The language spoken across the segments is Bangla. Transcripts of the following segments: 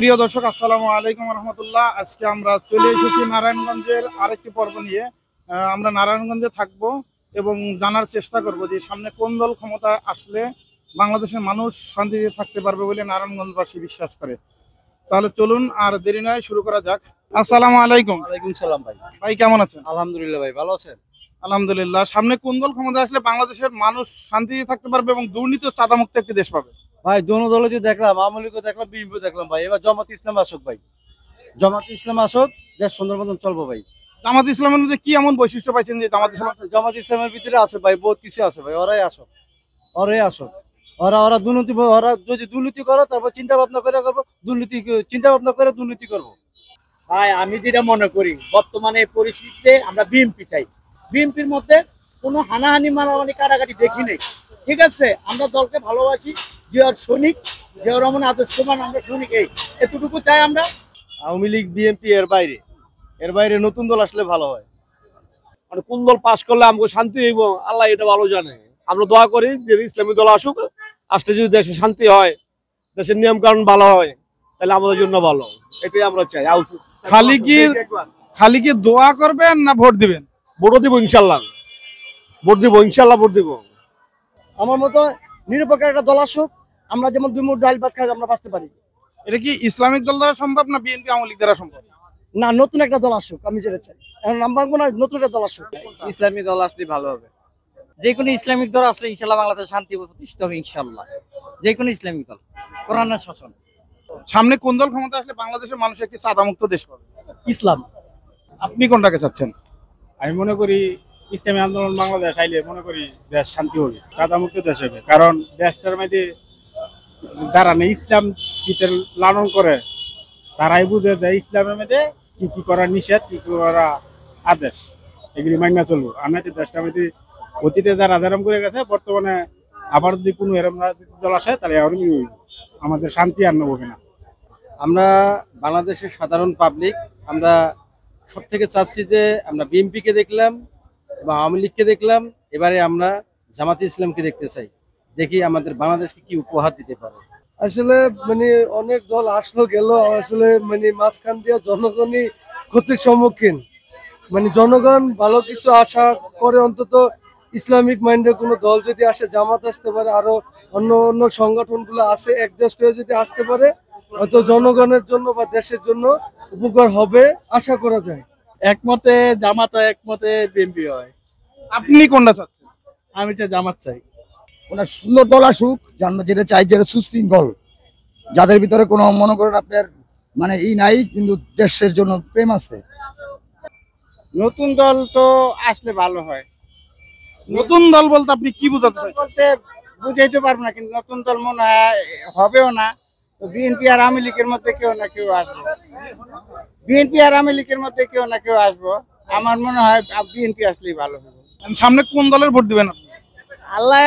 প্রিয় দর্শক, আসসালামু আলাইকুম রহমতুল্লাহ। আজকে আমরা চলে এসেছি নারায়ণগঞ্জের আরেকটি পর্ব নিয়ে। আমরা নারায়ণগঞ্জে থাকব এবং জানার চেষ্টা করব যে সামনে কোন দল ক্ষমতা আসলে বাংলাদেশের মানুষ শান্তিতে থাকতে পারবে বলে নারায়ণগঞ্জবাসী বিশ্বাস করে। তাহলে চলুন আর দেরি নয়, শুরু করা যাক। আসসালামু আলাইকুম। ওয়ালাইকুম সালাম ভাই। ভাই কেমন আছেন? আলহামদুলিল্লাহ ভাই, ভালো আছেন? আলহামদুলিল্লাহ। সামনে কোন দল ক্ষমতা আসলে বাংলাদেশের মানুষ শান্তিতে থাকতে পারবে এবং দুর্নীতি ও চাঁদামুক্ত একটি দেশ পাবে? ভাই দোনো দলে যে দেখলাম, আওয়ামী লীগও দেখলাম, বিএনপিও দেখলাম ভাই। এবার জামাত ইসলাম আসুক ভাই, জামাত ইসলাম আসুক, দেশ সুন্দর মতন চলবো ভাই। জামাত ইসলামের মধ্যে কি এমন বৈশিষ্ট্য পাইছেন যে জামাত ইসলামের ভিতরে আছে ভাই, বহুত কিছু আছে ভাই। ওরাই আসুক, ওরাই আসুক। ওরা দুর্নীতি, ওরা যদি দুর্নীতি করো তারপর চিন্তা ভাবনা করে করবো, চিন্তা ভাবনা করে দুর্নীতি করবো। ভাই আমি যেটা মনে করি, বর্তমানে পরিস্থিতিতে আমরা বিএনপি চাই। বিএনপির মধ্যে কোনো হানাহানি মারামারি কারাগারি দেখি নেই, ঠিক আছে? আমরা দলকে ভালোবাসি, জিয়ার সৈনিক, জিয়াউর রহমান আদর্শমান আমরা সৈনিক, এতটুকু চাই আমরা। আওয়ামী লীগ বিএনপি এর বাইরে নতুন দল আসলে ভালো হয়। মানে কোন দল পাশ করলে আমাকে শান্তি হইব আল্লাহ এটা ভালো জানে। আমরা দোয়া করি যে ইসলামী দল আসুক, আসলে যদি দেশে শান্তি হয়, দেশের নিয়ম কানুন ভালো হয়, তাহলে আমাদের জন্য ভালো। এটাই আমরা চাই। খালি কি দোয়া করবেন না ভোট দিবেন? ভোটও দিব ইনশাল্লাহ, ভোট দিব। আমার মতো নিরপেক্ষ একটা দল আসুক, আমরা যেমন দুই মুঠ ডাল ভাত খাই আমরা বাঁচতে পারি। এটা কি ইসলামিক দল দ্বারা সম্ভব না বিএনপি আওয়ামী লীগ দ্বারা সম্ভব? না, নতুন একটা দল আসুক, আমি যেটা চাই। এখন নাম ভাঙবো না, নতুন একটা দল আসুক। ইসলামিক দল আসলে ভালো হবে। যে কোনো ইসলামিক দল আসলে ইনশাল্লাহ বাংলাদেশ শান্তি প্রতিষ্ঠিত হবে ইনশাল্লাহ। যে কোনো ইসলামিক দল, কোরআনের শাসন। সামনে কোন দল ক্ষমতা আসলে বাংলাদেশের মানুষ একটি চাঁদামুক্ত দেশ পাবে? ইসলাম। আপনি কোনটাকে চাচ্ছেন? আমি মনে করি ইসলামী আন্দোলন বাংলাদেশ আইলে মনে করি দেশ শান্তি হবে, চাঁদামুক্ত দেশ হবে। কারণ দেশটার মধ্যে যারা না ইসলাম লালন করে তারাই বুঝে যে ইসলামের মধ্যে কি কি করা নিষেধ, কি কি করা আদেশ, এগুলি মান্য চলবো। আমাদের দেশটার মধ্যে অতীতে যারা আধারাম করে গেছে, বর্তমানে আবার যদি কোনো এরম দল আসে তাহলে আমাদের শান্তি আর নেবো না। আমরা বাংলাদেশের সাধারণ পাবলিক, আমরা সব থেকে চাচ্ছি যে আমরা বিএনপিকে দেখলাম বা আওয়ামী লীগকে দেখলাম, এবারে আমরা জামাতে ইসলামকে দেখতে চাই। দেখি আমাদের বাংলাদেশকে কি উপহার দিতে পারে। আসলে অনেক দল আসলো গেল, আসলে মাঝখান দিয়ে জনগণই ক্ষতির সম্মুখীন। জনগণ ভালো কিছু আশা করে, অন্তত ইসলামিক মাইন্ডের কোনো দল যদি আসে, জামাত আসতে পারে, আরো অন্য অন্য সংগঠনগুলো আছে, অ্যাডজাস্ট হয়ে যদি আসতে পারে, হয়তো জনগণের জন্য বা দেশের জন্য উপকার হবে আশা করা যায়। একমতে জামাত, একমতে বিএনপি হয়। আপনি কোনটা চাচ্ছেন? আমি চাই জামাত চাই। ওনার সুন্দর দল আসুক, আমরা যেটা চাই যেটা সুশৃঙ্খল, যাদের ভিতরে কোনো মনে করেন আপনার নাই, কিন্তু দেশের জন্য প্রেম আছে। নতুন দল তো আসলে ভালো হয়। নতুন দল বলতে আপনি কি বোঝাতে চাই? বলতে বুঝাইতে পারবো না, কিন্তু নতুন দল মনে হয় হবেও না। বিএনপি আর আওয়ামী লীগের মধ্যে কেউ না কেউ আসবো, বিএনপি আর আওয়ামী লীগের মধ্যে কেউ না কেউ আসবো। আমার মনে হয় বিএনপি আসলেই ভালো হবে। সামনে কোন দলের ভোট দিবেন আপনি? আল্লাহ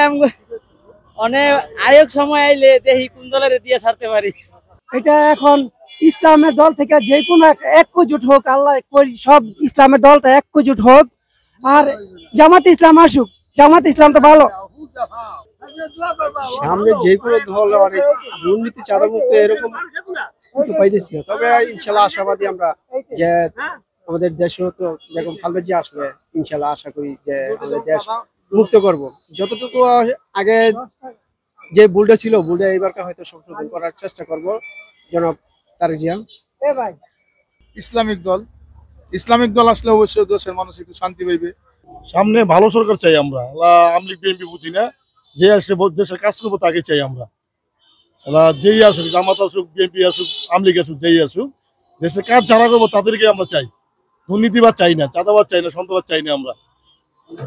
অনেক আয়োগ সময় আইলে দেখি কোন দলের দিয়ে ছাড়তে পারি। এটা এখন ইসলামের দল থেকে যে কোনো একজোট হোক, আল্লাহ সব ইসলামের দলটা একজোট হোক, আর জামাত ইসলাম আসুক। জামাত ইসলাম তো ভালো। সামনে যে কোনো দল অনেক দুর্নীতি চাঁদামুক্ত এরকম কিন্তু পাইতেছি না, তবে ইনশাল্লাহ আশাবাদী আমরা যে আমাদের দেশের তো যেরকম খালেদা জিয়া আসলে ইনশাল্লাহ আশা করি যে আমাদের দেশ মুক্ত করব। যতটুকু আগে যে ভুলটা ছিল, ভুলটা এবারকে হয়তো সংশোধন করার চেষ্টা করব। জনাব তারেক জিয়া। ইসলামিক দল আসলে অবশ্যই দেশের মানুষ একটু শান্তি পাইবে। সামনে ভালো সরকার চাই আমরা। আওয়ামী লীগ বিএনপি বুঝি না, যে আসলে দেশের কাজ করবো তাকে চাই আমরা। যেই আসুক, জামাত আসুক, বিএনপি আসুক, আওয়ামী লীগ আসুক, যেই আসুক, দেশের কাজ যারা করবো তাদেরকে আমরা চাই। দুর্নীতিবাদ চাই না, চাঁদাবাদ চাই না, সন্ত্রাস চাই না আমরা।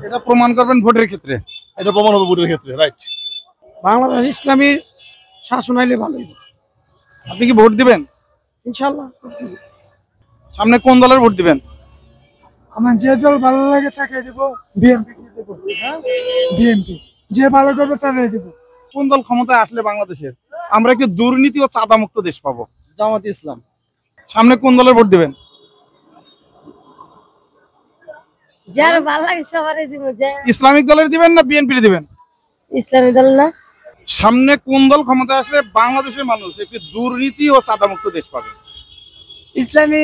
এটা প্রমাণ করবেন ভোটের ক্ষেত্রে? এটা প্রমাণ হবে ভোটের ক্ষেত্রে, রাইট। বাংলাদেশ ইসলামী শাসন আইলে ভালোই। আপনি কি ভোট দিবেন? ইনশাল্লাহ। সামনে কোন দলের ভোট দিবেন? আমার যে দল ভালো লাগে তাকে দিব। বিএনপি দেব। বিএনপি যে ভালো করবে তাকে দিব। কোন দল ক্ষমতায় আসলে বাংলাদেশের আমরা একটু দুর্নীতি ও চাঁদামুক্ত দেশ পাবো? জামাত ইসলাম। সামনে কোন দলের ভোট দিবেন? যার ভালো লাগে সবারই দিব। ইসলামিক দলের দিবেন না বিএনপির দিবেন? ইসলামী দল না। সামনে কোন দল ক্ষমতায় আসলে বাংলাদেশের মানুষ একটি দুর্নীতি ও চাঁদামুক্ত দেশ পাবে? ইসলামী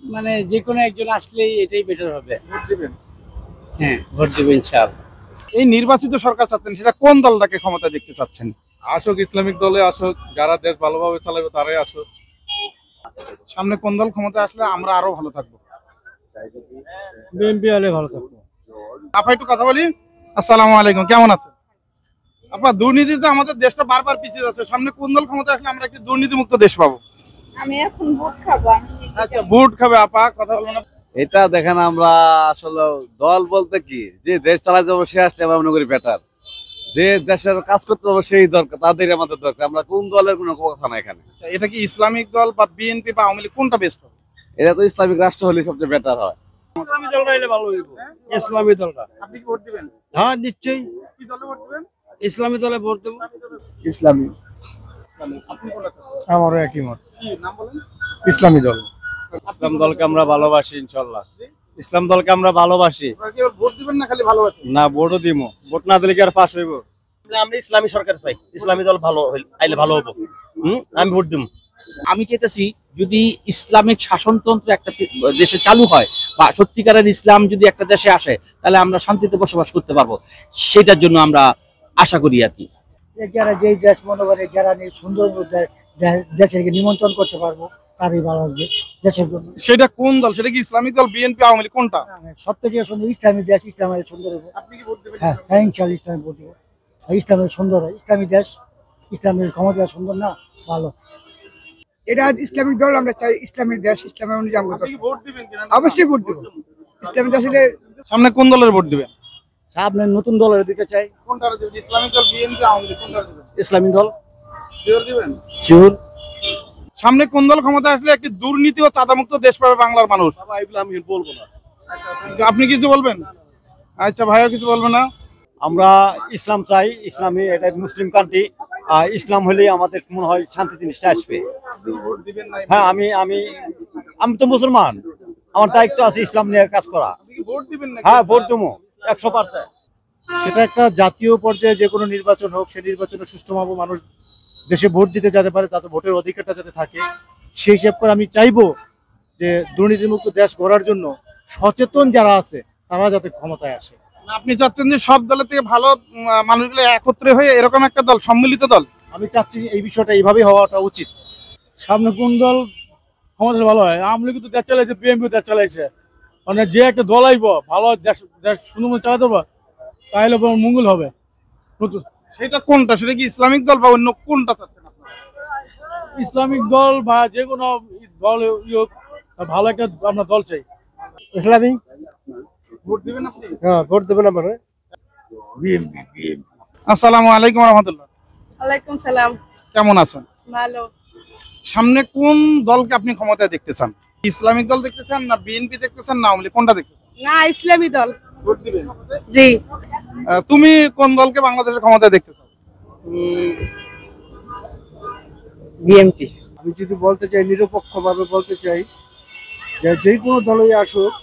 মানে যে কোনো একজন আসলেই এটাই বেটার হবে। ভোট দিবেন? হ্যাঁ, ভোট দেবো ইনশাআল্লাহ। এই নির্বাচিত সরকার চাচ্ছেন, সেটা কোন দলটাকে ক্ষমতা দেখতে চাচ্ছেন? আসুক, ইসলামিক দলে আসুক, যারা দেশ ভালোভাবে চালাবে তারাই আসুক। সামনে কোন দল ক্ষমতায় আসলে আমরা আরো ভালো থাকবো? বিএনপি হলে ভালো থাকবো। আপা একটু কথা বলি। আসসালামু আলাইকুম, কেমন আছেন আপা? দুর্নীতিতে আমাদের দেশটা বারবার পিছিয়ে যাচ্ছে, সামনে কোন দল ক্ষমতায় আসলে আমরা একটি দুর্নীতিমুক্ত দেশ পাবো? আমি এখন ভোট খাবো। আচ্ছা, ভোট খাবে আপা, কথা বলবো না। এটা দেখেন, আমরা আসলে দল বলতে কি, যে দেশ চালাতে যাবো সে আসলে আমরা মনে করি বেটার, যে দেশের কাজ করতে পারবো সেই দরকার, তাদের আমাদের দরকার। আমরা কোন দলের কোনো কথা না এখানে। এটা কি ইসলামিক দল বা বিএনপি বা আওয়ামী লীগ, কোনটা বেস্ট হবে? এটা তো ইসলামিক রাষ্ট্র হলে সবচেয়ে বেটার হয়। ইসলামী দলটা এলে ভালো হইব। ইসলামী দলটা। আপনি কি ভোট দিবেন? হ্যাঁ, নিশ্চয়ই কি দলে ভোট দিবেন? ইসলামী দলে ভোট দেবো। ইসলামী। আপনি কোনটা চাচ্ছেন? আমারও একই মত, কি নাম বলেন? ইসলামী দল। ইসলাম দলকে আমরা ভালোবাসি ইনশাল্লাহ। ইসলাম দলকে আমরা ভালোবাসি। আপনারা কি ভোট দিবেন না খালি ভালোবাসেন? না, ভোটও দিব। ভোট না দিলে কি আর পাস হইব? আমরা ইসলামী সরকার চাই, ইসলামী দল ভালো আইলে ভালো হবো। আমি ভোট দিব। আমি চাইতেছি যদি ইসলামিক শাসনতন্ত্র একটা দেশে চালু হয় বা সত্যিকারের ইসলাম যদি একটা দেশে আসে, তাহলে আমরা শান্তিতে বসবাস করতে পারবো। সেটার জন্য আমরা আশা করি আর কি। যারা যেই দেশ মনে করে, যারা সুন্দর দেশের নিমন্ত্রণ করতে পারবো, তারই ভালো আসবে দেশের জন্য। সেটা কোন দল? সেটা কি ইসলামিক দল, বিএনপি, আওয়ামী লীগ, কোনটা? সবথেকে সুন্দর ইসলামী দেশ, ইসলামের সুন্দর হবে। আপনি কি ভোট দিবেন? হ্যাঁ, ইনশাআল্লাহ ইসলামী ভোট দেবো। ইসলামের সুন্দর হয়, ইসলামী দেশ, ইসলামের ক্ষমতা সুন্দর না, ভালো। এটা ইসলামিক দল আমরা চাই, ইসলামের দেশ, ইসলামের অনুযায়ী আমরা আপনি কি ভোট দিবেন কিনা? অবশ্যই ভোট দেবো। ইসলামিক দেশ হলে সামনে কোন দলের ভোট দিবেন? সামনে নতুন দলের দিতে চাই, কোনটা দিবেন? ইসলামিক দল, বিএনপি, আওয়ামী লীগ, কোনটা দিবেন? ইসলামী দল। শিওর দিবেন? শিওর। সামনে কোন দল ক্ষমতা আসলে একটি দুর্নীতি ও চাঁদামুক্ত দেশ পাবে বাংলার মানুষ? এগুলো আমি বলবো না। আপনি কিছু বলবেন? আচ্ছা, ভাইয়া কিছু বলবেন না? আমরা ইসলাম চাই, ইসলামী, এটা মুসলিম কান্ট্রি। ইসলাম হলেই আমাদের মনে হয় শান্তি জিনিসটা আসবে। ভোট দিবেন না? হ্যাঁ, আমি তো মুসলমান, আমার দায়িত্ব আছে ইসলাম নিয়ে কাজ করা। ভোট দিবেন না? হ্যাঁ, ভোট দেবো 100%। সেটা একটা জাতীয় পর্যায়ে যে কোনো নির্বাচন হোক, সেই নির্বাচনে সুষ্ঠুভাবে মানুষ দেশে ভোট দিতে যেতে পারে, তাতে ভোটের অধিকারটা যাতে থাকে, সেই হিসাব করে আমি চাইবো যে দুর্নীতিমুক্ত দেশ গড়ার জন্য সচেতন যারা আছে তারা যাতে ক্ষমতায় আসে। আপনি চাচ্ছেন যে সব দলের থেকে ভালো মানুষগুলো একত্রে হয়ে এরকম একটা দল, সম্মিলিত দল? আমি চাচ্ছি এই বিষয়টা এইভাবেই হওয়াটা উচিত। সামনে কোন দল ক্ষমতা ভালো হয়? আওয়ামী লীগ তো দেশ চালাইছে, বিএনপি দেশ চালাইছে। মানে যে একটা দল আইব ভালো দেশ, দেশ সুন্দর মতো চালাতে পারবো, তাহলে মঙ্গল হবে। সেটা কোনটা? সেটা কি ইসলামিক দল বা অন্য কোনটা চাচ্ছেন আপনারা? ইসলামিক দল বা যে কোনো দল ভালো একটা আমরা দল চাই। ইসলামী। ভোট দিবেন আপনি? হ্যাঁ, ভোট দেবেন আমরা। আসসালামু আলাইকুম রহমতুল্লাহ। ওয়ালাইকুম সালাম। কেমন আছেন? ভালো। সামনে কোন দলকে আপনি ক্ষমতায় দেখতে চান? ইসলামিক দল দেখতে চান, না বিএনপি দেখতে চান, না আওয়ামী লীগ, কোনটা দেখতে চান? না, ইসলামী দল। ভোট দিবেন? জি। তুমি কোন দলকে বাংলাদেশের ক্ষমতায় দেখতে চাও? বিএনপি। আমি যদি বলতে চাই, নিরপেক্ষভাবে বলতে চাই যে যে কোনো দলই আসুক,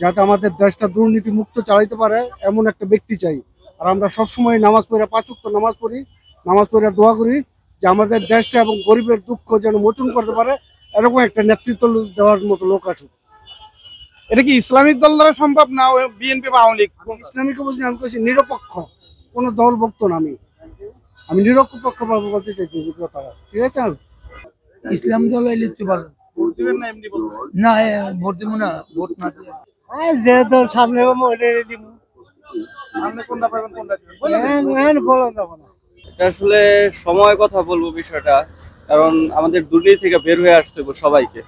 যাতে আমাদের দেশটা দুর্নীতি মুক্ত চালাইতে পারে এমন একটা ব্যক্তি চাই। আর আমরা সবসময় নামাজ পড়ে, 5 ওয়াক্ত নামাজ পড়ি, নামাজ পড়ে দোয়া করি যে আমাদের দেশটা এবং গরিবের দুঃখ যেন মোচন করতে পারে, এরকম একটা নেতৃত্ব দেওয়ার মতো লোক আসুক। এটা কি ইসলামিক দল দ্বারা সম্ভব, না বিএনপি বা আওয়ামী লীগ? ইসলামিক বলছি, আমি বলছি নিরপেক্ষ, কোনো দল ভক্ত না। আমি নিরপেক্ষভাবে বলতে চাইছি যে কথাটা, ঠিক আছে? ইসলাম দল এলে তো ভালো। ভোট দিবেন না এমনি বলবো? না, ভোট দেবো না, ভোট না দিয়ে যে দল সামনে সামনে কোনটা পাবেন, কোনটা দিবেন? বলা যাবে না। এটা আসলে সময় কথা বলবো বিষয়টা, কারণ আমাদের দুর্নীতি থেকে বের হয়ে আসতে হবে সবাইকে।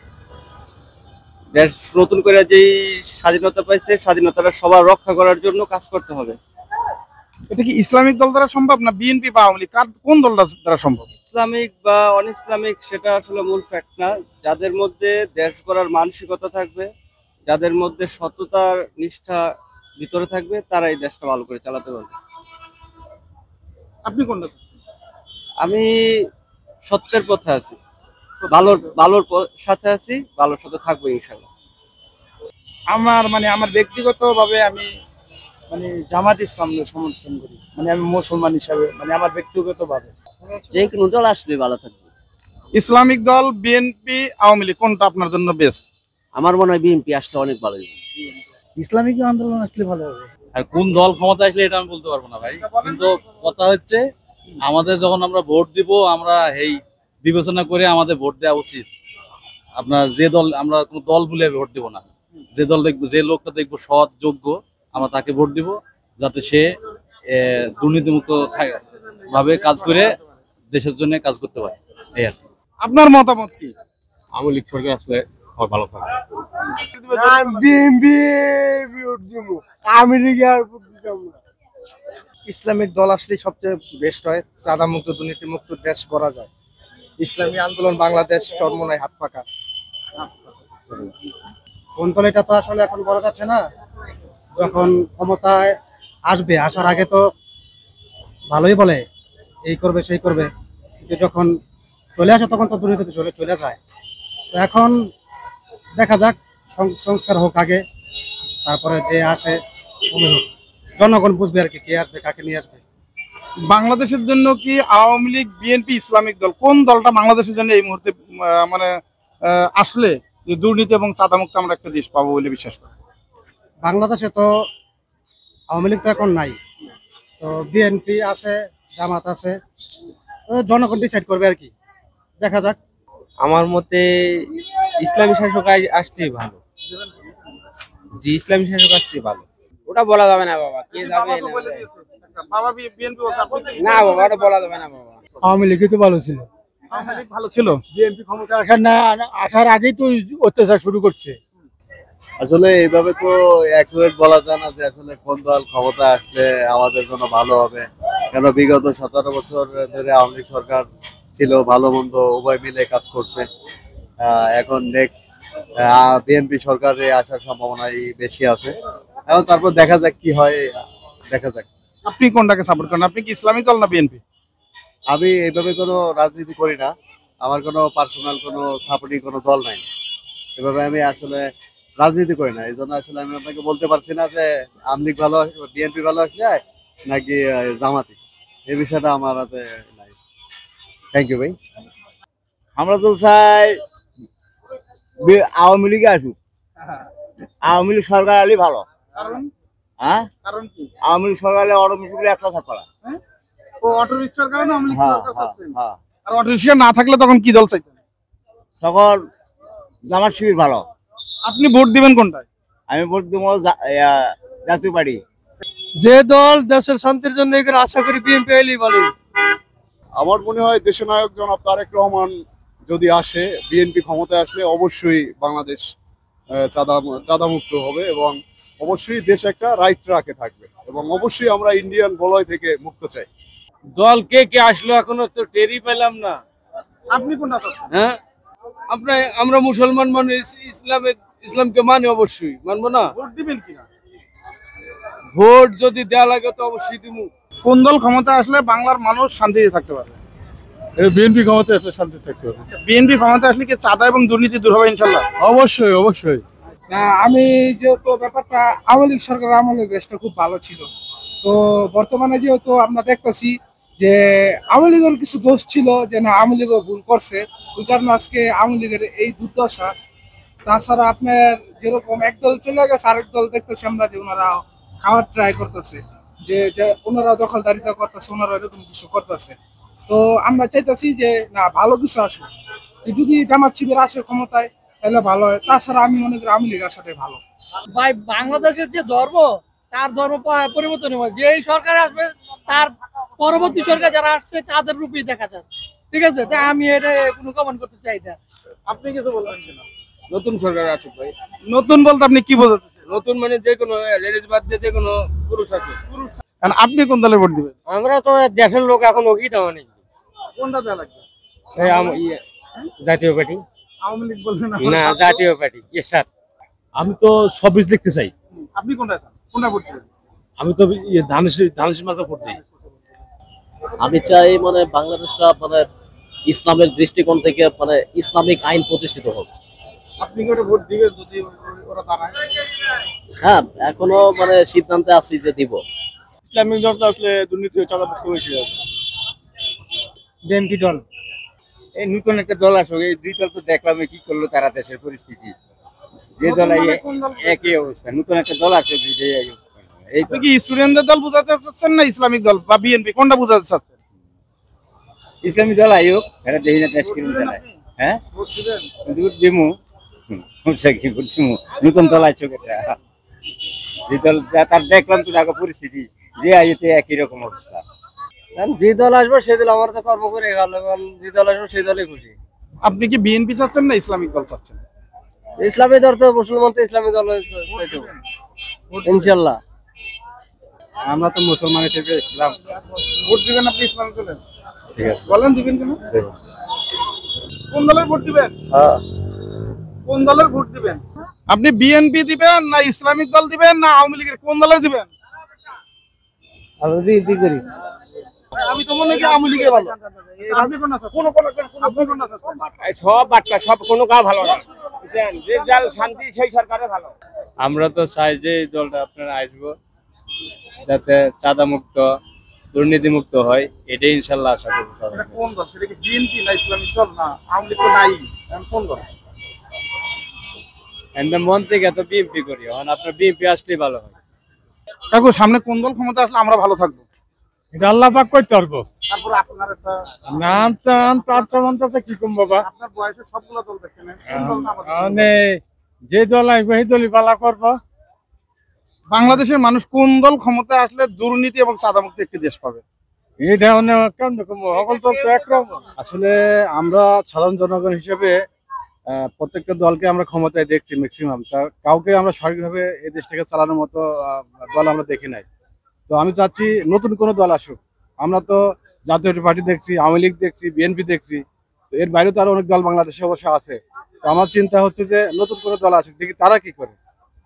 দেশ নতুন করে যেই স্বাধীনতা পাইছে, স্বাধীনতাটা সবার রক্ষা করার জন্য কাজ করতে হবে। এটা কি ইসলামিক দল দ্বারা সম্ভব, না বিএনপি বা আওয়ামী লীগ, কোন দলটা দ্বারা সম্ভব? ইসলামিক বা অন ইসলামিক সেটা আসলে মূল ফ্যাক্ট না। যাদের মধ্যে দেশ গড়ার মানসিকতা থাকবে, যাদের মধ্যে সততার নিষ্ঠা ভিতরে থাকবে, তারা এই দেশটা ভালো করে চালাতে পারবে। আপনি কোনটা? আমি সত্যের পথে আছি, ভালোর সাথে আছি, ভালোর সাথে থাকবো ইনশাআল্লাহ। আমার ব্যক্তিগতভাবে আমি মানে জামাত ইসলাম সমর্থন করি, মানে আমি মুসলমান হিসাবে, মানে আমার ব্যক্তিগত ভাবে যে কোনো দল আসলে ভালো থাকবে। ইসলামিক দল, বিএনপি, আওয়ামী লীগ, কোনটা আপনার জন্য বেস্ট? আমার মনে হয় বিএনপি আসলে অনেক ভালো হবে। ইসলামিক আন্দোলন আসলে ভালো হবে। আর কোন দল ক্ষমতা আসলে এটা আমি বলতে পারবো না ভাই, কিন্তু কথা হচ্ছে আমাদের যখন আমরা ভোট দিব আমরা এই বিবেচনা করে আমাদের ভোট দেওয়া উচিত। আপনার যে দল, আমরা কোনো দল বলে ভোট দিব না, যে দল দেখবো, যে লোকটা দেখবো সৎ যোগ্য, আমরা তাকে ভোট দিব, যাতে সে দুর্নীতিমুক্ত ভাবে কাজ করে দেশের জন্য কাজ করতে পারে। এই আর কি। আপনার মতামত কি? আওয়ামী লীগ সরকার আসলে ভালো থাকে। ইসলামিক দল আসলে সবচেয়ে বেস্ট হয়, চাঁদা মুক্ত দুর্নীতি মুক্ত দেশ করা যায়। ইসলামী আন্দোলন বাংলাদেশ চরমোনাই হাত পাকা। কোন দল এটা তো আসলে এখন বলা যাচ্ছে না, যখন ক্ষমতায় আসবে, আসার আগে তো ভালোই বলে এই করবে সেই করবে, কিন্তু যখন চলে আসে তখন তো দুর্নীতিতে চলে যায়। তো এখন দেখা যাক, সংস্কার হোক আগে, তারপরে যে আসে সময় হোক, জনগণ বুঝবে আর কি কে আসবে, কাকে নিয়ে আসবে। বাংলাদেশের জন্য কি আওয়ামী লীগ, বিএনপি, ইসলামিক দল, কোন দলটা বাংলাদেশের জন্য এই মুহূর্তে মানে আসলে যে দুর্নীতি এবং চাঁদামুক্ত আমরা একটা দেশ পাবো বলে বিশ্বাস করি? বাংলাদেশে তো আওয়ামী লীগ তো এখন নাই, তো বিএনপি আছে, জামাত আছে, তো জনগণ ডিসাইড করবে আর কি, দেখা যাক। আমার মতে ইসলামী শাসক আসলেই ভালো। জি, ইসলামী শাসক আসলেই ভালো। ওটা বলা যাবে না বাবা, কে যাবে বাবা বিএনপি না বাবা, ওটা বলা যাবে না বাবা। আওয়ামী লীগই তো ভালো ছিল। আওয়ামী লীগ ভালো ছিল, বিএনপি ক্ষমতা আসার আগেই তো অত্যাচার শুরু করছে। আসলে এইভাবে তো অ্যাকুরেট বলা যায় না যে আসলে কোন দল ক্ষমতা আসলে আমাদের জন্য ভালো হবে, কেন বিগত 17 বছর ধরে আওয়ামী লীগ সরকার ছিল, ভালো মন্দ উভয় মিলে কাজ করছে। এখন নেক্সট বিএনপি সরকারে আসার সম্ভাবনাই বেশি আছে। এখন তারপর দেখা যাক কি হয়, দেখা যাক। আপনি কোনটাকে সাপোর্ট করেন? আপনি কি ইসলামিক দল না বিএনপি? আমি এইভাবে কোনো রাজনীতি করি না, আমার কোনো পার্সোনাল কোনো সাপোর্টিং কোনো দল নাই, এভাবে আমি আসলে রাজনীতি করি না, এই জন্য আসলে আমি আপনাকে বলতে পারছি না যে আওয়ামী লীগ ভালো, বিএনপি ভালো আসলে নাকি জামাতি, এই বিষয়টা আমার হাতে নাই। থ্যাংক ইউ ভাই। আমরা তো চাই আওয়ামী লীগে আসুক, আওয়ামী লীগ সরকার আলী ভালো। হ্যাঁ, কারণ কি? আওয়ামী লীগ সরকার অটোমেটিক্যালি একটা থাকবে। ও অটো রিকশার কারণে আওয়ামী লীগ হ্যাঁ, সরকার হ্যাঁ, চাচ্ছেন। হ্যাঁ। আর অটো রিকশা না থাকলে তখন কি দল চাইতেন? তখন জামাত শিবির ভালো। আপনি ভোট দিবেন কোনটায়? আমি ভোট দেবো জাতীয় পার্টি। যে দল দেশের শান্তির জন্য এগুলো আশা করি বিএনপি এলেই ভালো। আমার মনে হয় দেশের নায়ক জনাব তারেক রহমান যদি আসে, বিএনপি ক্ষমতায় আসলে অবশ্যই বাংলাদেশ চাঁদামুক্ত হবে এবং অবশ্যই দেশ একটা রাইট ট্র্যাকে থাকবে এবং অবশ্যই আমরা ইন্ডিয়ান বলয় থেকে মুক্ত চাই। দল কে কে আসলো এখনো তো টেরই পেলাম না। আপনি কোনটা চাচ্ছেন? হ্যাঁ, আমরা মুসলমান মানুষ, ইসলামকে মানি, অবশ্যই মানবো না। ভোট দিবেন কিনা? ভোট যদি দেওয়া লাগে তো অবশ্যই দিব। কোন দল ক্ষমতা আসলে বাংলার মানুষ শান্তিতে থাকতে পারবে? বিএনপি ক্ষমতায় আসলে শান্তি থাকতে হবে। বিএনপি ক্ষমতা আসলে কি চাঁদা এবং দুর্নীতি দূর হবে ইনশাল্লাহ? অবশ্যই অবশ্যই। আমি যেহেতু ব্যাপারটা আওয়ামী লীগ সরকার আমলের দেশটা খুব ভালো ছিল, তো বর্তমানে যেহেতু আমরা দেখতেছি যে আওয়ামী লীগের কিছু দোষ ছিল, যে না আওয়ামী লীগও ভুল করছে, ওই কারণে আজকে আওয়ামী লীগের এই দুর্দশা। তাছাড়া আপনার যেরকম একদল চলে গেছে, আরেক দল দেখতেছি আমরা যে ওনারা খাওয়ার ট্রাই করতেছে, যে ওনারা দখলদারিতা করতেছে, ওনারা এরকম কিছু করতেছে। তো আমরা চাইতেছি যে না, ভালো কিছু আসুক, যদি জামাত শিবির আসে ক্ষমতায় তাহলে ভালো হয়। তাছাড়া আমি মনে করি আওয়ামী লীগ আসাটাই ভালো। ভাই, বাংলাদেশের যে ধর্ম, তার ধর্ম পরিবর্তন হবে। যেই সরকার আসবে তার পরবর্তী সরকার যারা আসছে তাদের রূপেই দেখা যায়। ঠিক আছে, তাই আমি এটা কোনো কমেন্ট করতে চাই না। আপনি কিছু বলবেন না? নতুন সরকার আসুক ভাই। নতুন বলতে আপনি কি বোঝাতে? নতুন মানে যে কোনো লেডিস বাদ দিয়ে যে কোনো পুরুষ আসুক। আপনি কোন দলে ভোট দিবেন? আমরা তো দেশের লোক, এখন ওকি তো অনেক। কোনটা দেওয়া লাগবে? জাতীয় পার্টি। আওয়ামী লীগ বললেন না, জাতীয় পার্টি। আমি তো সবিজ দেখতে চাই। আপনি কোনটা চান? কোনটা ভোট দিবেন? আমি তো ধানেশ মার্কা ভোট দিই। আমি চাই মানে বাংলাদেশটা মানে ইসলামের দৃষ্টিকোণ থেকে মানে ইসলামিক আইন প্রতিষ্ঠিত হোক, আপনি কি ওটা ভোট দিবেন যদি ওরা দাঁড়ায়? হ্যাঁ, এখনো মানে সিদ্ধান্তে আছি যে দিব। ইসলামিক দলটা আসলে দুর্নীতি ও চাঁদামুক্ত বেশি হবে। বিএনপি দল, এই নতুন একটা দল আসুক। এই দুই দল তো দেখলাম কি করলো তারা, দেশের পরিস্থিতি যে দল একই অবস্থা। নতুন একটা দল আসুক, এই আপনি কি স্টুডেন্টদের দল বোঝাতে চাচ্ছেন না ইসলামিক দল বা বিএনপি, কোনটা বোঝাতে চাচ্ছেন? ইসলামী দল আয়োগ, এরা দেখি না দেশ কিরম চালায়। হ্যাঁ, ভোট দিমু, নতুন দল আসুক এটা। যে দল তার দেখলাম তো দেখো পরিস্থিতি, যে আইতে একই রকম অবস্থা। যে দল আসবে সেই দল আমার তো কর্ম করে গেল, যে দল আসবে সেই দলে খুশি। আপনি কি বিএনপি চাচ্ছেন না ইসলামিক দল চাচ্ছেন? ইসলামী দল তো মুসলমান, তো ইসলামী দল ইনশাল্লাহ। আমরা তো মুসলমান হিসেবে ইসলাম। ভোট দিবেন আপনি ইসলামিক দলে? ঠিক আছে, বলেন দিবেন কেন? কোন দলের ভোট দিবেন? হ্যাঁ, কোন দলের ভোট দিবেন? আপনি বিএনপি দিবেন না ইসলামিক দল দিবেন না আওয়ামী লীগের, কোন দলের দিবেন? আমি বিএনপি করি। আমি তো মনে করি আওয়ামী লীগে ভালো। আপনি কোনটা চাচ্ছেন? সব বাচ্চা সব কোনো কাজ ভালো না, যে দল শান্তি সেই সরকারে ভালো। আমরা তো চাই যে এই দলটা আপনারা আসবো, যাতে চাঁদা মুক্ত, দুর্নীতি মুক্ত হয়, এটাই ইনশাল্লাহ আশা করবো সবাই। কোন দল? সেটা কি বিএনপি না ইসলামিক দল না আওয়ামী লীগ? তো নাই, কোন দল? একদম মন থেকে তো বিএনপি করি, এখন আপনার বিএনপি আসলেই ভালো হয়। কাকু, সামনে কোন দল ক্ষমতা আসলে আমরা ভালো থাকবো? এটা আল্লাহ পাক করতে পারবো। তারপর আপনার একটা নাম টান তার মনটাতে কি কম বাবা, আপনার বয়সে সবগুলো দল দেখেন, কোন দল না আমাদের? মানে যে দল আসবে সেই দলই পালা করবো। বাংলাদেশের মানুষ কোন দল ক্ষমতা আসলে দুর্নীতি এবং চাঁদামুক্ত একটি দেশ পাবে? এটা কেমন রকম সকল দল তো একরকম। আসলে আমরা সাধারণ জনগণ হিসেবে প্রত্যেকটা দলকে আমরা ক্ষমতায় দেখছি ম্যাক্সিমাম, কাউকে আমরা সঠিকভাবে এই দেশটাকে চালানোর মতো দল আমরা দেখি নাই। তো আমি চাচ্ছি নতুন কোনো দল আসুক। আমরা তো জাতীয় পার্টি দেখছি, আওয়ামী লীগ দেখছি, বিএনপি দেখছি, তো এর বাইরে তো আরো অনেক দল বাংলাদেশে অবশ্য আছে। তো আমার চিন্তা হচ্ছে যে নতুন কোনো দল আসুক, দেখি তারা কি করে।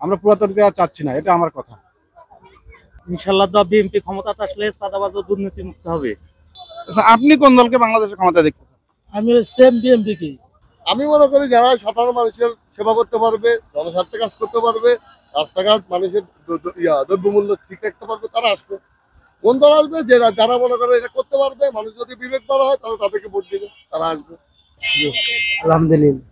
আমরা পুরাতনকে আর চাচ্ছি না, এটা আমার কথা। ইনশাল্লাহ তো বিএনপি ক্ষমতাতে আসলে চাঁদাবাজ ও দুর্নীতি মুক্ত হবে। আচ্ছা, আপনি কোন দলকে বাংলাদেশের ক্ষমতা দেখতে চান? আমি সেম বিএনপি কি। আমি মনে করি যারা সাধারণ মানুষের সেবা করতে পারবে, জনস্বার্থে কাজ করতে পারবে, রাস্তাঘাট মানুষের দ্রব্যমূল্য ঠিক রাখতে পারবে, তারা আসবে। কোন দল আসবে? যারা মনে করে এটা করতে পারবে, মানুষ যদি বিবেক বলা হয় তাহলে তাদেরকে ভোট দিবে, তারা আসবে। আলহামদুলিল্লাহ।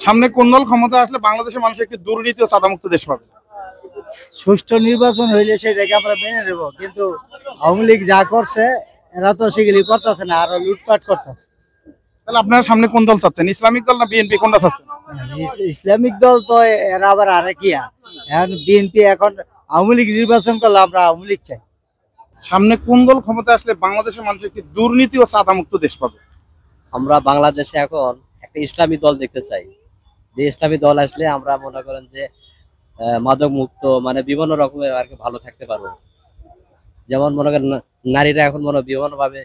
সামনে কোন দল ক্ষমতা আসলে বাংলাদেশের মানুষ একটি দুর্নীতি ও চাঁদামুক্ত দেশ পাবে? সুষ্ঠু নির্বাচন হইলে সেটাকে আমরা মেনে নেব, কিন্তু আওয়ামী লীগ যা করছে এরা তো সেগুলি করতেছে না, আরো লুটপাট করতেছে। তাহলে আপনারা সামনে কোন দল চাচ্ছেন, ইসলামিক দল না বিএনপি, কোনটা চাচ্ছেন? ইসলামিক দল তো এরা আবার আরেকিয়া, এখন বিএনপি, এখন আওয়ামী লীগ নির্বাচন করলে আমরা আওয়ামী লীগ চাই। সামনে কোন দল ক্ষমতা আসলে বাংলাদেশের মানুষ একটি দুর্নীতি ও চাঁদামুক্ত দেশ পাবে? আমরা বাংলাদেশে এখন একটা ইসলামী দল দেখতে চাই, যে ইসলামী দল আসলে আমরা মনে করেন যে মাদক মুক্ত, মানে বিভিন্ন রকমের আর কি ভালো থাকতে পারবো। যেমন মনে করেন নারীরা এখন বিভিন্ন ভাবে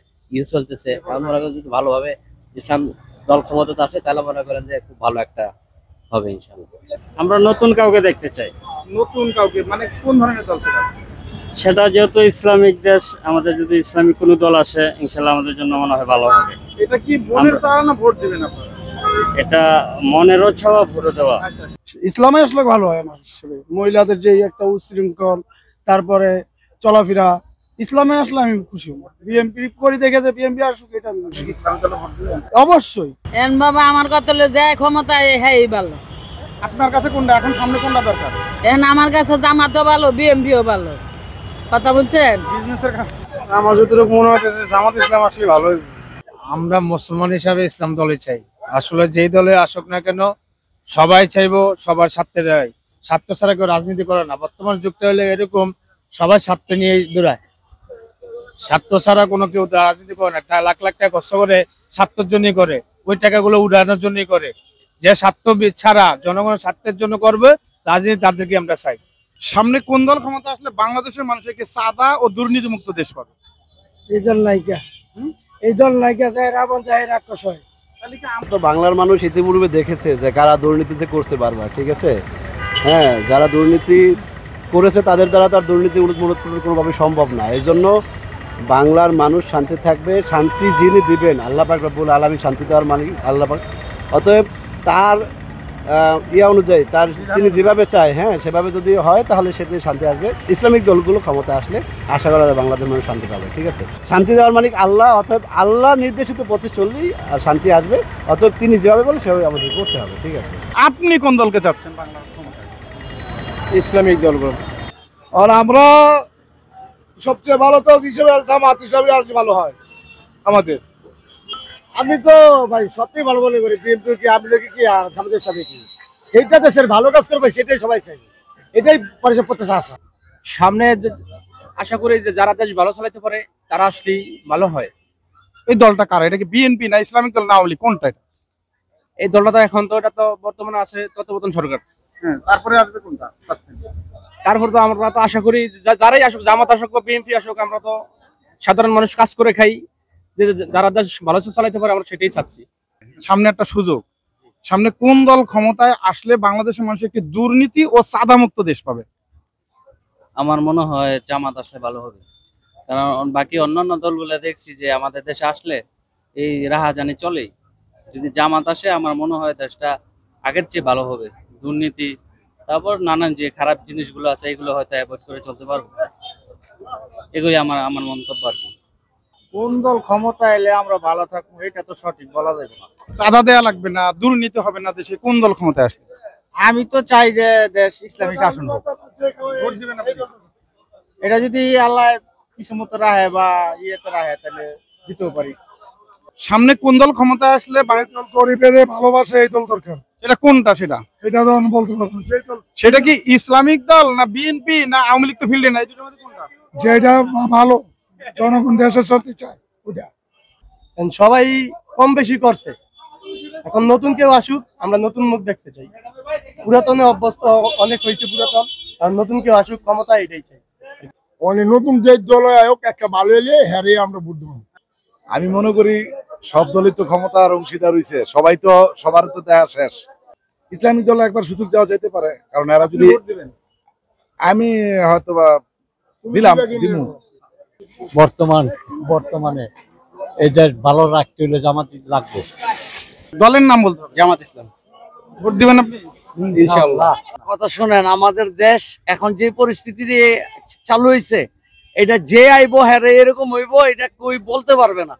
চলতেছে, এখন মনে করেন যদি ভালোভাবে ইসলাম দল ক্ষমতা আসে তাহলে মনে করেন যে খুব ভালো একটা হবে ইনশাআল্লাহ। আমরা নতুন কাউকে দেখতে চাই। নতুন কাউকে মানে কোন ধরনের দল? সেটা যেহেতু ইসলামিক দেশ, আমাদের যদি ইসলামিক কোনো দল আসে ইনশাল্লাহ আমাদের জন্য মনে হয় ভালো হবে। এটা কি মনের চাওয়া না ভোট দিবেন আপনারা? এটা মনেরও চাওয়া, ভোটও দেওয়া। ইসলামে আসলে ভালো হয় আমার হিসেবে। মহিলাদের যে একটা উশৃঙ্খল, তারপরে চলাফেরা, ইসলামে আসলে আমি খুশি হব। বিএনপি করি দেখে যে বিএনপি আসুক, এটা আমি খুশি। অবশ্যই। এন বাবা আমার কথা হলো যে ক্ষমতায় হ্যাঁ ভালো। আপনার কাছে কোনটা এখন সামনে কোনটা দরকার? এন আমার কাছে জামাতও ভালো, বিএনপিও ভালো। কথা বলছেন? আমার যতটুকু মনে হইতেছে জামাত ইসলাম আসলে ভালোই। আমরা মুসলমান হিসাবে ইসলাম দলে চাই। আসলে যেই দলে আসুক না কেন সবাই চাইবো সবার স্বার্থে যায়, স্বার্থ ছাড়া কেউ রাজনীতি করে না। বর্তমান যুগটা হলে এরকম, সবাই স্বার্থ নিয়ে দৌড়ায়, স্বার্থ ছাড়া কোনো কেউ রাজনীতি করে না। লাখ লাখ টাকা কষ্ট করে স্বার্থের জন্যই করে, ওই টাকাগুলো উড়ানোর জন্যই করে। যে স্বার্থ ছাড়া জনগণের স্বার্থের জন্য করবে রাজনীতি, তাদেরকে আমরা চাই। সামনে কোন দল ক্ষমতা আসলে বাংলাদেশের মানুষকে চাঁদা ও দুর্নীতি মুক্ত দেশ পাবে? এই দল নায়িকা, এই দল নায়িকা যায় রাবণ যায় রাক্ষস হয়। তো বাংলার মানুষ ইতিপূর্বে দেখেছে যে কারা দুর্নীতিতে করছে বারবার, ঠিক আছে। হ্যাঁ, যারা দুর্নীতি করেছে তাদের দ্বারা তার দুর্নীতি উন্মূলন কোনোভাবে সম্ভব না। এর জন্য বাংলার মানুষ শান্তি থাকবে, শান্তি যিনি দিবেন আল্লাহ পাক রব্বুল আলামিন, শান্তি দেওয়ার মালিক আল্লাহ পাক। অতএব তার ইয়া অনুযায়ী তার তিনি যেভাবে চায়, হ্যাঁ সেভাবে যদি হয় তাহলে সেটি শান্তি আসবে। ইসলামিক দলগুলো ক্ষমতা আসলে আশা করা যায় বাংলাদেশ মানুষ শান্তি পাবে। ঠিক আছে, শান্তি দেওয়ার মালিক আল্লাহ, অতএব আল্লাহ নির্দেশিত পথে চললেই শান্তি আসবে। অতএব তিনি যেভাবে বলে সেভাবে আমাদের করতে হবে। ঠিক আছে, আপনি কোন দলকে চাচ্ছেন বাংলার ক্ষমতায়? ইসলামিক দলগুলো। আর আমরা সবচেয়ে ভালো তো হিসেবে জামাত হিসাবে আর কি ভালো হয় আমাদের। আমি তো ভাই সবটাই ভালো মনে করি, বিএনপি কি আমি দেখি কি আর জামাত ইসলামী কি, যেটা দেশের ভালো কাজ করবে সেটাই সবাই চাই, এটাই পরিষদ প্রত্যাশা আশা। সামনে আশা করি যে যারা দেশ ভালো চালাতে পারে তারা আসলেই ভালো হয়। এই দলটা কারা? এটা কি বিএনপি না ইসলামিক দল না আওয়ামী লীগ, কোনটা এটা? এই দলটা তো এখন তো এটা তো বর্তমানে আছে তত্ত্বাবধান সরকার। হ্যাঁ, তারপরে আসবে কোনটা? তারপর তো আমরা তো আশা করি যারাই আসুক, জামাত আসুক বা বিএনপি আসুক, আমরা তো সাধারণ মানুষ কাজ করে খাই, যে যারা দেশ ভালো চালাতে পারে আমরা সেটাই চাচ্ছি। সামনে একটা সুযোগ, সামনে কোন দল ক্ষমতায় আসলে বাংলাদেশের মানুষ একটি দুর্নীতি ও সাদামুক্ত দেশ পাবে? আমার মনে হয় জামাত আসলে ভালো হবে, কারণ বাকি অন্যান্য দলগুলো দেখছি যে আমাদের দেশে আসলে এই রাহাজানি চলে। যদি জামাত আসে আমার মনে হয় দেশটা আগের চেয়ে ভালো হবে। দুর্নীতি তারপর নানান যে খারাপ জিনিসগুলো আছে এগুলো হয়তো অ্যাভয়েড করে চলতে পারবো। এগুলি আমার মন্তব্য আর কি। কোন দল ক্ষমতা এলে আমরা ভালো থাকবো এটা তো সঠিক বলা যাবে না। চাঁদা দেয়া লাগবে না, দুর্নীতি হবে না দেশে, কোন দল ক্ষমতায় আসবে? আমি তো চাই যে দেশ ইসলামী শাসন হোক। ভোট দিবেন আপনি? এটা যদি আল্লাহ কিছু মতো রাহে বা ইয়েতে রাহে তাহলে দিতেও পারি। সামনে কোন দল ক্ষমতায় আসলে গরিবের ভালোবাসে এই দল দরকার। এটা কোনটা? সেটা এটা তো আমি বলতে পারবো না। সেটা কি ইসলামিক দল না বিএনপি না আওয়ামী লীগ? তো ফিল্ডে নাই, দুটোর মধ্যে কোনটা? যেটা ভালো জনগণ দেশের শান্তি চায় ওটা। সবাই কম বেশি করছে, এখন নতুন কেউ আসুক, আমরা নতুন মুখ দেখতে চাই। পুরাতনে অভ্যস্ত অনেক হয়েছে পুরাতন, আর নতুন কেউ আসুক ক্ষমতা, এটাই চাই। অনেক নতুন যে দল হোক একটা ভালো এলে হ্যারে আমরা বুঝতে পারবো। আমি মনে করি সব দলই তো ক্ষমতার অংশীদার হইছে, সবাই তো সবার তো দেয়া শেষ। ইসলামিক দল একবার সুযোগ দেওয়া যেতে পারে, কারণ এরা যদি আমি হয়তো বা দিলাম দিমু। বর্তমানে এই দেশ ভালো রাখতে হলে জামাত লাগবে। দলের নাম বলতে হবে। জামাত ইসলাম। ভোট দিবেন আপনি? ইনশাআল্লাহ। কথা শুনেন, আমাদের দেশ এখন যে পরিস্থিতি চালু হয়েছে, এটা যে আইবো হ্যাঁ এরকম হইব এটা কই বলতে পারবে না,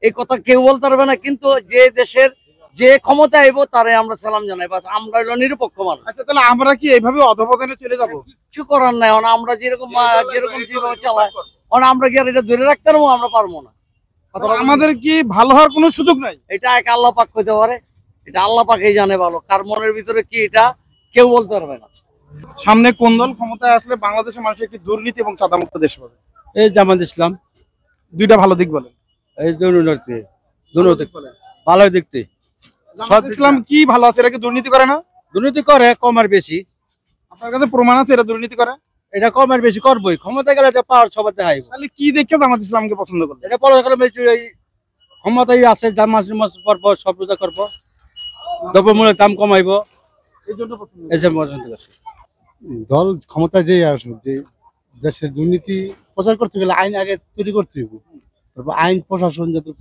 এই কথা কেউ বলতে পারবে না। কিন্তু যে দেশের যে ক্ষমতা আইবো তারে আমরা সালাম জানাই, বাস আমরা হলো নিরপেক্ষ মানুষ। আচ্ছা, তাহলে আমরা কি এইভাবে অধপতনে চলে যাব? কিছু করার নাই, আমরা যেরকম যেভাবে চালাই আমরা কি আর এটা ধরে রাখতে পারবো? আমরা পারবো না। আমাদের কি ভালো হওয়ার কোনো সুযোগ নাই? এটা এক আল্লাহ পাক হইতে পারে, এটা আল্লাহ পাকই জানে ভালো, কার মনের ভিতরে কি এটা কেউ বলতে পারবে না। সামনে কোন দল ক্ষমতায় আসলে বাংলাদেশের মানুষ একটি দুর্নীতি এবং সাদামুক্ত দেশ পাবে? এই জামাত ইসলাম। দুইটা ভালো দিক বলেন। এই দুর্নীতি ভালো দেখতে। জামাত ইসলাম কি ভালো আছে? এটা কি দুর্নীতি করে না? দুর্নীতি করে কম আর বেশি। আপনার কাছে প্রমাণ আছে এটা দুর্নীতি করে? এটা কম আর বেশি করবোই, ক্ষমতা গেলে এটা পাওয়ার সবার দেখাইব। তাহলে কি দেখে জামাত ইসলামকে পছন্দ করবে? এটা পড়াশোনা এই ক্ষমতাই আছে, যা মাস করবো, সব পূজা করবো, দ্রব্যমূল্যের দাম কমাইবো, এই জন্য পছন্দ করছে। দল ক্ষমতা যেই আসুক, যে দেশের দুর্নীতি প্রচার করতে গেলে আইন আগে তৈরি করতে হইব। তারপর আইন প্রশাসন, যাতে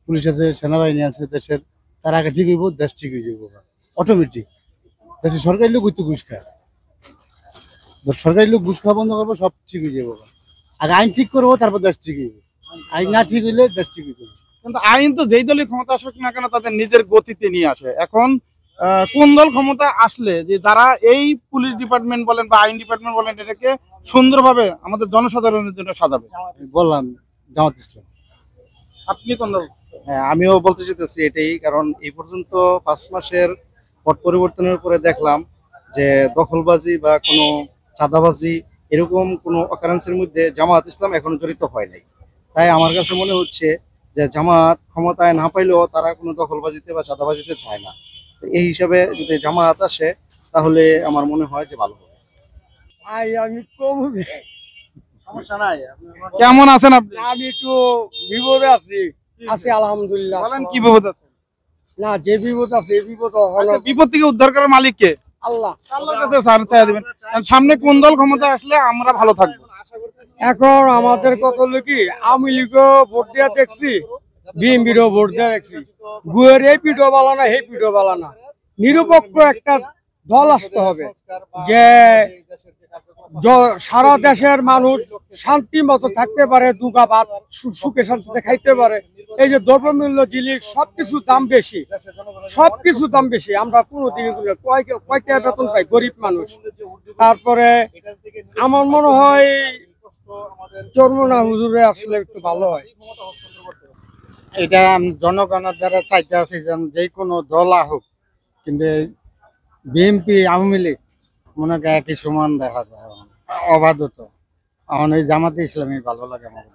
পুলিশ আছে, সেনাবাহিনী আছে দেশের, তার আগে ঠিক হইব, দেশ ঠিক হয়ে যাবো অটোমেটিক। দেশের সরকারি লোক হইতো ঘুষ খায়, সরকারি লোক ঘুষ খাওয়া বন্ধ করবো, সব ঠিক হয়ে যাবো। আগে আইন ঠিক করবো, তারপর দেশ ঠিক হইব। আইন না ঠিক হইলে দেশ ঠিক হয়ে যাবে। কিন্তু আইন তো যেই দলই ক্ষমতা আসুক না কেন তাদের নিজের গতিতে নিয়ে আসে। এখন কোন দল ক্ষমতা আসলে যে যারা এই পুলিশ ডিপার্টমেন্ট বলেন বা আইন ডিপার্টমেন্ট বলেন এটাকে সুন্দরভাবে আমাদের জনসাধারণের জন্য সাজাবে? বললাম জামাত ইসলাম। আপনি কোন দল? হ্যাঁ, আমিও বলতে চাইতেছি এটাই, কারণ এই পর্যন্ত 5 মাসের পট পরিবর্তনের পরে দেখলাম যে দখলবাজি বা কোনো চাঁদাবাজি এরকম কোনো অকারেন্সের মধ্যে জামাত ইসলাম এখনো জড়িত হয় নাই। তাই আমার কাছে মনে হচ্ছে যে জামাত ক্ষমতায় না পাইলেও তারা কোনো দখলবাজিতে বা চাঁদাবাজিতে চায় না। এই হিসাবে যদি জামাত আসে তাহলে আমার মনে হয় যে ভালো হবে। আমি কম সমস্যা নাই। কেমন আছেন আপনি? আমি একটু বিপদে আছি আলহামদুলিল্লাহ। বলেন কি বিপদ আছে? না, যে বিপদ আছে এই বিপদ বিপদ থেকে উদ্ধার করার মালিক কে? আল্লাহ। আল্লাহর কাছে চাইয়া দিবেন। সামনে কোন দল ক্ষমতা আসলে আমরা ভালো থাকবো? এখন আমাদের কত হলো কি, আওয়ামী লীগও ভোট দেওয়া দেখছি, বিএনপিরও ভোট দেওয়া দেখছি। গুয়ের এই পিঠও বালা না, সেই পিঠও বালা না, নিরপেক্ষ একটা দল আসতে হবে, যে সারা দেশের মানুষ শান্তি মতো থাকতে পারে, দুগা ভাত সুখে শান্তিতে খাইতে পারে। এই যে দ্রব্যমূল্য জিনিস সবকিছুর দাম বেশি, সবকিছুর দাম বেশি। আমরা কোনোদিকে কয়টা বেতন পাই গরিব মানুষ। তারপরে আমার মনে হয় চরমোনা হুজুরে আসলে একটু ভালো হয়। এটা জনগণের দ্বারা চাইতে আছি যে কোনো দল হোক, কিন্তু বিএনপি আওয়ামী লীগ মনে হয় একই সমান দেখা যায়, অবাধত। আমার ওই জামাতে ইসলামী ভালো লাগে আমার।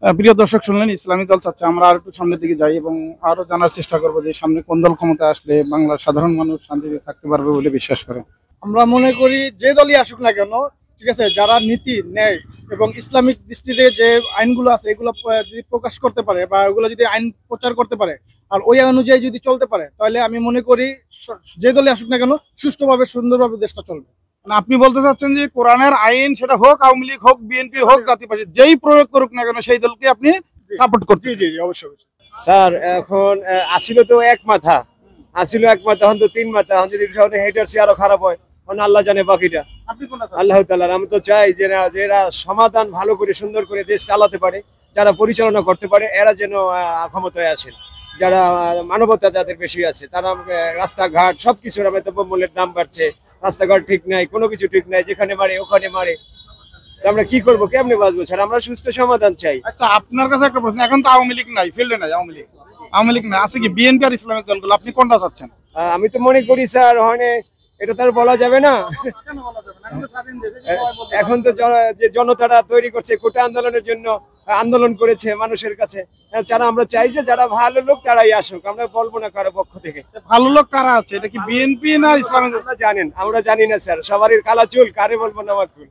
প্রিয় দর্শক, শুনলেন ইসলামী দল চাচ্ছে। আমরা আর একটু সামনের দিকে যাই এবং আরো জানার চেষ্টা করবো যে সামনে কোন দল ক্ষমতা আসলে বাংলার সাধারণ মানুষ শান্তিতে থাকতে পারবে বলে বিশ্বাস করে। আমরা মনে করি যে দলই আসুক না কেন, ঠিক আছে, যারা নীতি ন্যায় এবং ইসলামিক দৃষ্টিতে যে আইনগুলো আছে এগুলো যদি প্রকাশ করতে পারে বা ওগুলো যদি আইন প্রচার করতে পারে আর ওই অনুযায়ী যদি চলতে পারে, তাহলে আমি মনে করি যে দলই আসুক না কেন সুষ্ঠুভাবে সুন্দরভাবে দেশটা চলবে। মানে আপনি বলতে চাচ্ছেন যে কোরআনের আইন, সেটা হোক আওয়ামী লীগ হোক বিএনপি হোক জাতীয় পার্টি, যেই প্রয়োগ করুক না কেন সেই দলকে আপনি সাপোর্ট করতে। জি জি অবশ্যই। স্যার এখন আসিল তো এক মাথা, আসিল এক মাথা, এখন তো 3 মাথা। এখন যদি হেটার্সি আরো খারাপ হয়, আল্লাহ জানে বাকিটা, আল্লাহ তাআলা। আমি তো চাই যে এরা সমাধান ভালো করে সুন্দর করে দেশ চালাতে পারে, যারা পরিচালনা করতে পারে এরা যেন ক্ষমতায় আসেন। যারা মানবতা যাদের বেশি আছে তারা রাস্তাঘাট সবকিছুর দ্রব্যমূল্যের দাম বাড়ছে, রাস্তাঘাট ঠিক নাই, কোনো কিছু ঠিক নাই, যেখানে মারে ওখানে মারে। আমরা কি করবো, কেমনে বাঁচবো স্যার? আমরা সুস্থ সমাধান চাই। আচ্ছা, আপনার কাছে একটা প্রশ্ন, এখন তো আওয়ামী লীগ নাই, ফিল্ডে নাই আওয়ামী লীগ নাই, আছে কি বিএনপি আর ইসলামিক দলগুলো? আপনি কোনটা চাচ্ছেন? আমি তো মনে করি স্যার, এটা তো আর বলা যাবে না। এখন তো যে জনতারা তৈরি করছে কোটা আন্দোলনের জন্য আন্দোলন করেছে মানুষের কাছে, যারা আমরা চাই যে যারা ভালো লোক তারাই আসুক, আমরা বলবো না কারো পক্ষ থেকে। ভালো লোক কারা আছে? এটা কি বিএনপি না ইসলামিক? জানেন, আমরা জানি না স্যার, সবারই কালা চুল, কারে বলবো না আমার চুল।